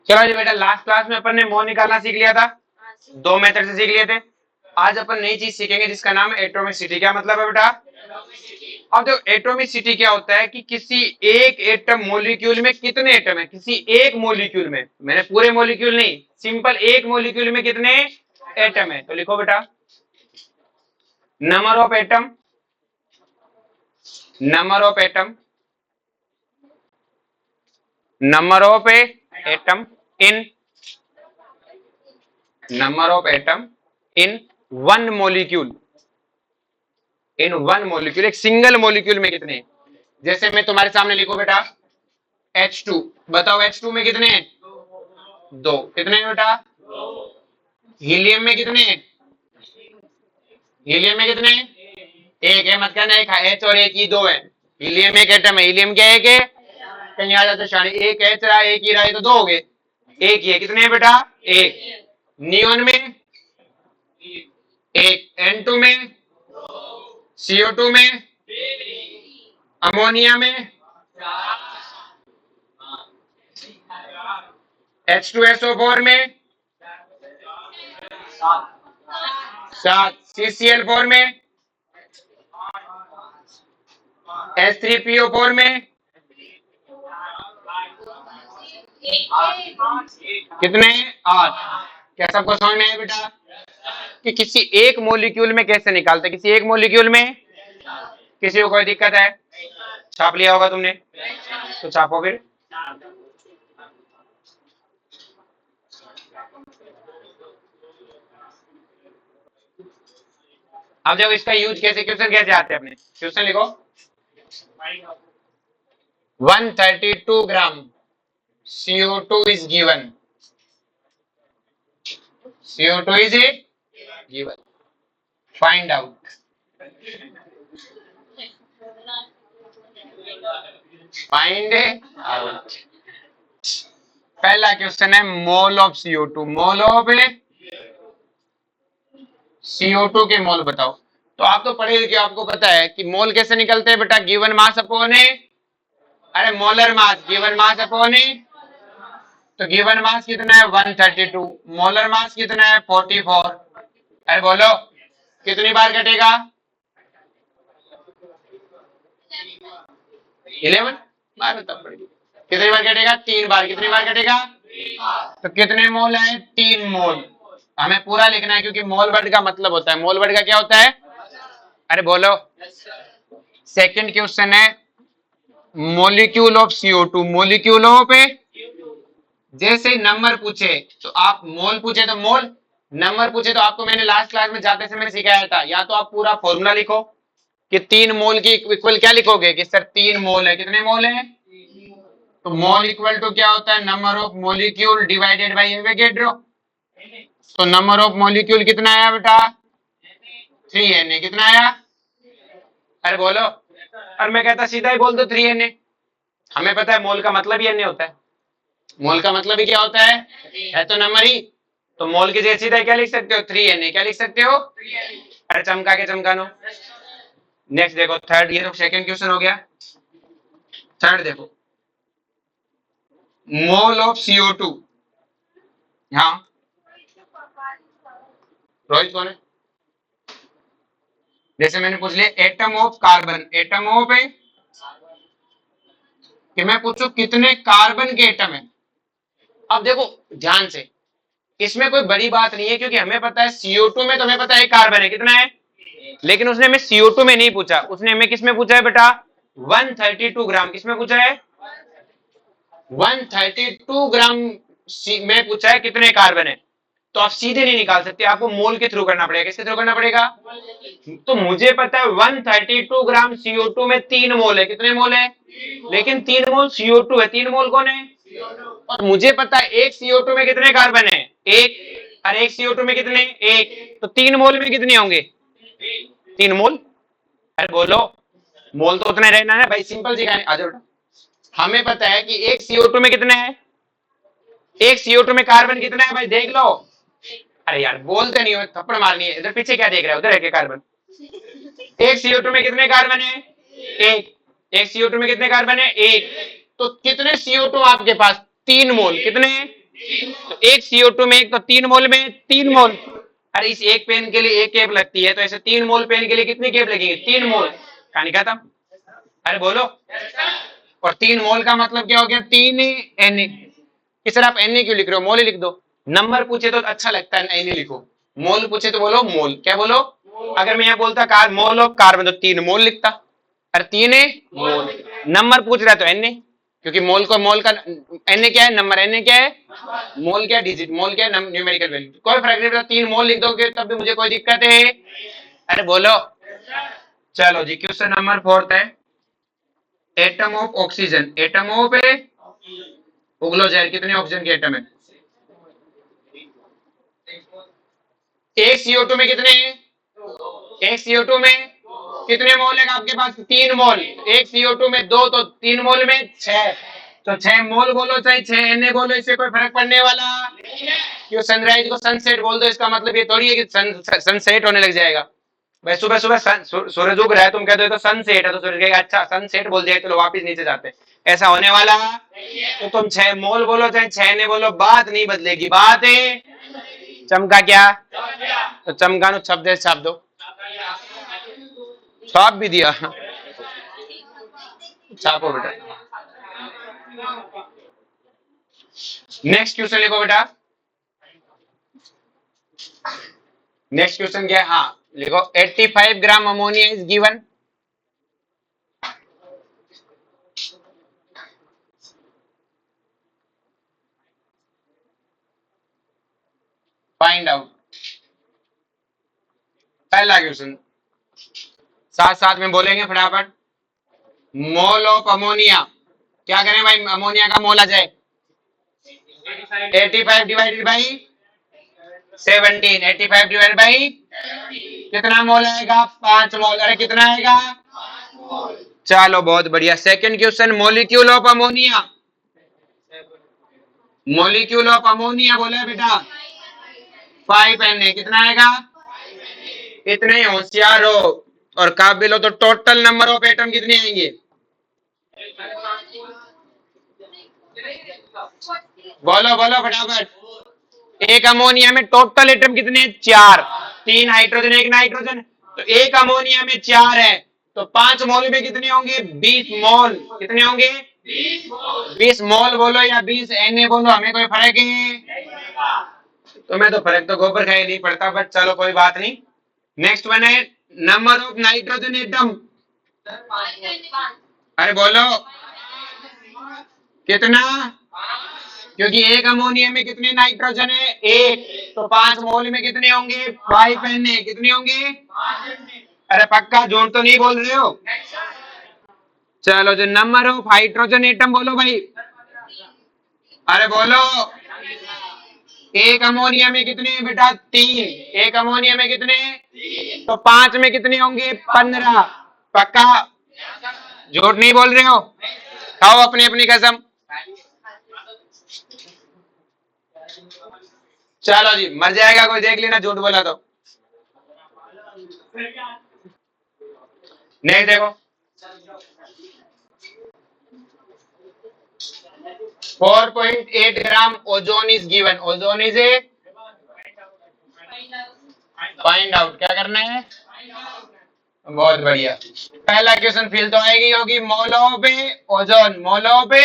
चलो जी बेटा, last class में अपन ने मोल निकालना सीख लिया था, दो मेथड से सीख लिए थे। आज अपन नई चीज सीखेंगे जिसका नाम है एटॉमिसिटी। क्या मतलब है बेटा? अब देखो एटॉमिसिटी क्या होता है कि किसी एक एटम मॉलिक्यूल में कितने एटम है, किसी एक मॉलिक्यूल में, मैंने पूरे मॉलिक्यूल नहीं, सिंपल एक मॉलिक्यूल में कितने एटम है। तो लिखो बेटा, number of atom, number of atom, number of atom in, number of atom in one molecule, in one molecule, एक सिंगल मॉलिक्यूल में कितने। जैसे मैं तुम्हारे सामने लिखो बेटा H2, बताओ H2 में कितने हैं? दो। कितने हैं बेटा? हीलियम में कितने हैं? हीलियम में कितने हैं? एक है, मत कहना एक H और एक ही दो है। हीलियम एक एटम है, हीलियम क्या है? एक है, कहीं आ जाता शानी, एक H रहा, एक ही रहा, तो दो हो गए, एक ही है। कितने हैं बेटा? एक। नियोन में एक, N2 में, CO2 में, अमोनिया में, H2SO4 में 7, CCl4 में, H3PO4 में कितने? 8। क्या सबको समझ में आया बेटा कि किसी एक मॉलिक्यूल में कैसे निकालते? किसी एक मॉलिक्यूल में किसी को कोई दिक्कत है? छाप लिया होगा तुमने, तो छापो फिर। अब देखो इसका यूज कैसे, क्वेश्चन कैसे आते हैं अपने। क्वेश्चन लिखो, 132 ग्राम CO2 is given, CO2 is given, find out, find out। पहला क्वेश्चन है mole of CO2, mole of CO2 के मोल बताओ। तो आप तो पढ़े लिखे, आपको पता है कि मोल कैसे निकलते हैं बेटा, गिवन मास अपॉन अरे molar mass, given mass upon, तो गिवन मास कितना है 132, मोलर मास कितना है 44। अरे बोलो कितनी बार कटेगा? 11 बार, तब पड़ेगी। कितनी बार कटेगा? 3 बार। कितनी बार कटेगा? तो कितने मोल है? 3 मोल। हमें पूरा लिखना है क्योंकि मोल वर्ड का मतलब होता है, मोल वर्ड का क्या होता है? अरे बोलो। सेकंड क्वेश्चन है molecule of CO2, molecule of, जैसे नंबर पूछे तो आप मोल पूछे तो मोल, नंबर पूछे तो आपको मैंने लास्ट क्लास में जाते समय सिखाया था, या तो आप पूरा फॉर्मूला लिखो कि 3 मोल की इक्वल क्या लिखोगे कि सर 3 मोल है। कितने मोल है? तो मोल इक्वल टू क्या होता है? Number of molecule divided by Avogadro. तो नंबर ऑफ मॉलिक्यूल कितना आया बेटा? 3Na। कितना आया? अरे बोलो। और मैं कहता सीधा ही बोल दो 3Na। हमें पता है मोल का मतलब ही Na होता है। मोल का मतलब ही क्या होता है तो नंबर ही। तो मोल की जगह सीधा क्या लिख सकते हो? 3Na। क्या लिख सकते हो? अरे चमका के चमकानो। नेक्स्ट देखो थर्ड, ये तो सेकंड क्वेश्चन हो गया। थर्ड देखो, मोल ऑफ CO2। हाँ रोहित कौन है? जैसे मैंने पूछ लिया atom of carbon, atom of है कि मैं पूछू कितने कार्बन के एटम है। अब देखो ध्यान से, इसमें कोई बड़ी बात नहीं है क्योंकि हमें पता है CO2 में, तो हमें पता है कार्बन है कितना है, लेकिन उसने हमें CO2 में नहीं पूछा, उसने हमें किस में पूछा है बेटा? 132 ग्राम। किसमें पूछा है? 132 ग्राम में पूछा है कितने कार्बन है। तो आप सीधे नहीं निकाल सकते, आपको मोल के थ्रू करना पड़ेगा। किसके थ्रू करना पड़ेगा? तो मुझे पता है 132 ग्राम CO2 में 3 मोल है। कितने मोल है? लेकिन 3 मोल CO2 है, 3 मोल कौन है? और मुझे पता है एक CO2 में कितने कार्बन है? एक। और एक CO2 में कितने? एक। तो 3 मोल में कितने होंगे? 3 मोल। अरे बोलो, मोल तो उतना रहना है भाई, सिंपल सी कहानी। आ जाओ, हमें पता है कि एक CO2 में कितने है, एक CO2 में कार्बन कितना है भाई देख लो। अरे यार बोलते नहीं हो, थप्पड़ मारनी है। इधर पीछे क्या देख रहे हो? उधर है क्या कार्बन? एक CO2 में कितने कार्बन है? एक। एक CO2 में कितने कार्बन है? एक। तो कितने CO2 आपके पास? 3 मोल। कितने? तो एक CO2 में एक तो 3 मोल में 3 मोल। अरे इस एक पेन के लिए एक केप लगती है, तो ऐसे 3 मोल पेन के लिए कितनी केप लगेगी? 3 मोल। कहानी खत्म। अरे बोलो। और 3 मोल का मतलब क्या हो गया? 3 Na। कि सर आप Na क्यों लिख रहे हो? मोल ही लिख दो। नंबर पूछे तो अच्छा लगता है Na लिखो, मोल पूछे तो बोलो मोल। क्या बोलो? अगर मैं यहाँ बोलता कार मोल ऑफ कार्बन तो 3 मोल लिखता। अरे 3 मोल। नंबर पूछ रहा है तो Na, क्योंकि मोल को मोल का Na क्या है? नंबर। Na क्या है? मोल क्या? डिजिट। मोल क्या है? Numerical value. कोई फर्क नहीं पड़ता, 3 मोल लिख दोगे तब भी मुझे कोई दिक्कत है? अरे बोलो। चलो जी, क्वेश्चन नंबर 4 है। Atom of oxygen, atom of उगलो जहर, कितने ऑक्सीजन के एटम है? एक CO2 में कितने हैं? एक CO2 में कितने मोल है आपके पास? 3 मोल। एक CO2 में 2, तो 3 मोल में 6। तो 6 मोल बोलो चाहे 6 Na बोलो, इससे कोई फर्क पड़ने वाला? क्यों सनराइज को सनसेट बोल दो, इसका मतलब ये थोड़ी है कि सनसेट होने लग जाएगा। भाई सुबह सुबह सूरज उग रहा है, तुम कहते हो तो सनसेट है, तो सूरज कहेगा अच्छा सनसेट बोल दिया, चलो वापस नीचे जाते। ऐसा होने वाला? तो तुम 6 मोल बोलो चाहे 6 ने बोलो, बात नहीं बदलेगी। बात है चमका क्या? तो चमका नु छप दे, छाप दो। छाप भी दिया, छापो बेटा। नेक्स्ट क्वेश्चन लिखो बेटा। नेक्स्ट क्वेश्चन क्या है? हाँ लिखो, 85 gram ammonia is given. Find out. पहला क्वेश्चन साथ साथ में बोलेंगे फटाफट। मोल ऑफ अमोनिया, क्या करें भाई? अमोनिया का मोल आ जाए 85 डिवाइडेड बाई 17। 85 डिवाइडेड बाई कितना मोल आएगा? 5 मोल। अरे कितना आएगा? चलो बहुत बढ़िया। Second question, molecule of ammonia. Molecule of ammonia बोला बेटा 5 Na। कितना आएगा? इतने होशियार हो और काबिल हो तो टोटल नंबर ऑफ एटम कितने आएंगे? बोलो बोलो फटाफट। एक अमोनिया में टोटल एटम कितने? 4। 3 हाइड्रोजन 1 नाइट्रोजन, तो एक अमोनिया में 4 है, तो 5 मोल में कितने होंगे? 20 मोल। कितने होंगे? 20 मोल बोलो या 20 Na बोलो, हमें कोई फर्क है? तुम्हें तो फर्क तो गोबर खाई नहीं पड़ता, बट चलो कोई बात नहीं। नेक्स्ट वन है नंबर ऑफ नाइट्रोजन एटम। अरे बोलो कितना? क्योंकि एक अमोनिया में कितने नाइट्रोजन है? 1, तो 5 मोल में कितने होंगे? 5 Na। कितने होंगे? अरे पक्का झूठ तो नहीं बोल रहे हो? चलो जो नंबर ऑफ हाइड्रोजन एटम बोलो भाई। अरे बोलो। एक अमोनिया में कितने बेटा? 3। एक अमोनिया में कितने? तो 5 में कितने होंगे? 15। पक्का झूठ नहीं बोल रहे हो? खाओ अपनी अपनी कसम। चलो जी, मर जाएगा कोई, देख लेना झूठ बोला तो। नहीं देखो, 4.8 gram ozone is given. Ozone is a find out. क्या करना है? बहुत बढ़िया। पहला क्वेश्चन फिल तो आएगी होगी, मोलो पे ओजोन। मोलो पे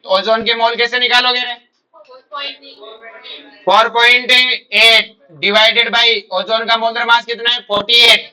ओजोन के मोल कैसे निकालोगे रे? 4.8 डिवाइडेड बाई ओजोन का मोलर मास कितना है? 48।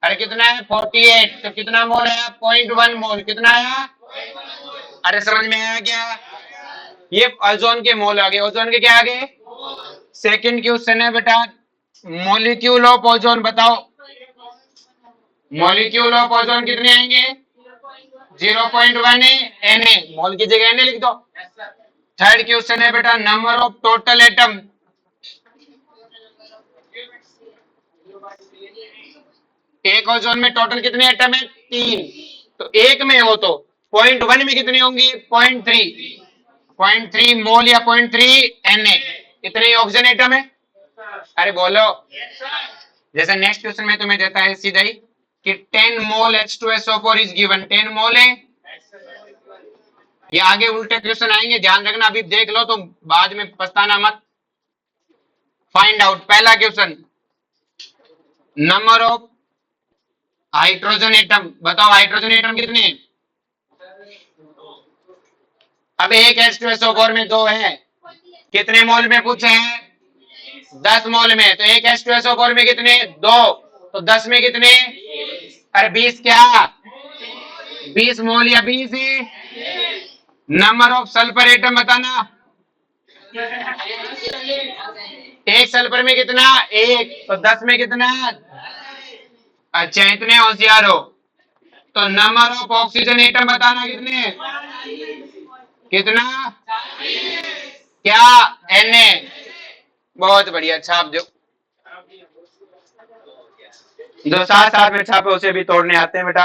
अरे कितना है? 48। तो कितना मोल आया? 0.1 मोल। कितना आया? अरे समझ में आया क्या? ये ओजोन के मोल आ गए। ओजोन के क्या आ गए? सेकंड क्वेश्चन है बेटा, मॉलिक्यूल ऑफ ओजोन बताओ। मॉलिक्यूल ऑफ ओजोन कितने आएंगे? 0.1 Na। मोल की जगह Na लिख दो। थर्ड क्वेश्चन है बेटा, नंबर ऑफ टोटल एटम। एक ओजोन में टोटल कितने एटम है? 3। तो एक में हो तो 0.1 में कितने होंगे? 0.3। 0.3 मोल या 0.3 Na। इतने ऑक्सीजन एटम है। अरे बोलो। जैसे नेक्स्ट क्वेश्चन में तुम्हें देता है सीधा ही कि 10 मोल H2SO4 इज गिवन। 10 मोल है ये आगे उल्टे क्वेश्चन आएंगे, ध्यान रखना, अभी देख लो तो बाद में पछताना मत। फाइंड आउट, पहला question, number of hydrogen atom, बताओ हाइड्रोजन एटम कितने? अब एक H2SO4 में 2 है, कितने मोल में पूछे हैं? 10 मोल में। तो एक H2SO4 में कितने? 2, तो 10 में कितने? अरे 20 क्या? 20 मोल या 20 ही? नंबर ऑफ सल्फर एटम बताना। एक सल्फर में कितना? 1, तो 10 में कितना? अच्छा, इतने होशियार हो। तो नंबर ऑफ ऑक्सीजन एटम बताना, कितने? कितना? क्या? Na। बहुत बढ़िया, छाप दो। जो साथ साथ में छापे उसे भी तोड़ने आते हैं बेटा।